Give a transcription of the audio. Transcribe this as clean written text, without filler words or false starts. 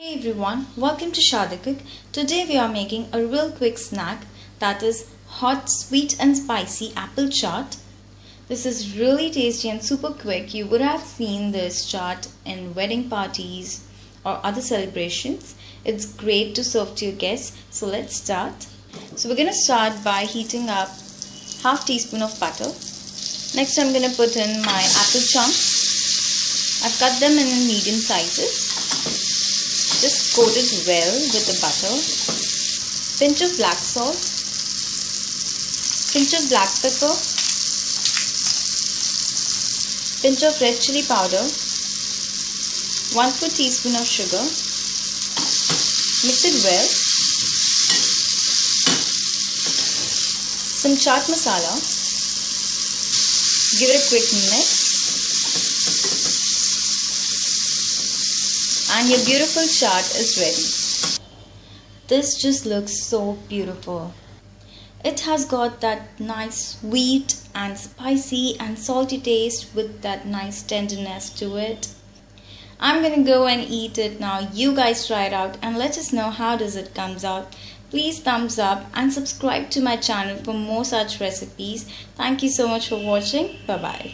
Hey everyone, welcome to Shada Cook. Today we are making a real quick snack that is hot, sweet and spicy apple chaat. This is really tasty and super quick. You would have seen this chaat in wedding parties or other celebrations. It's great to serve to your guests. So let's start. So we're going to start by heating up half teaspoon of butter. Next I'm going to put in my apple chunks. I've cut them in medium sizes. Just coat it well with the butter. Pinch of black salt. Pinch of black pepper. Pinch of red chili powder. 1/4 teaspoon of sugar. Mix it well. Some chaat masala. Give it a quick mix. And your beautiful chaat is ready. This just looks so beautiful. It has got that nice sweet and spicy and salty taste with that nice tenderness to it. I'm gonna go and eat it now. You guys try it out and let us know how does it comes out. Please thumbs up and subscribe to my channel for more such recipes. Thank you so much for watching. Bye bye.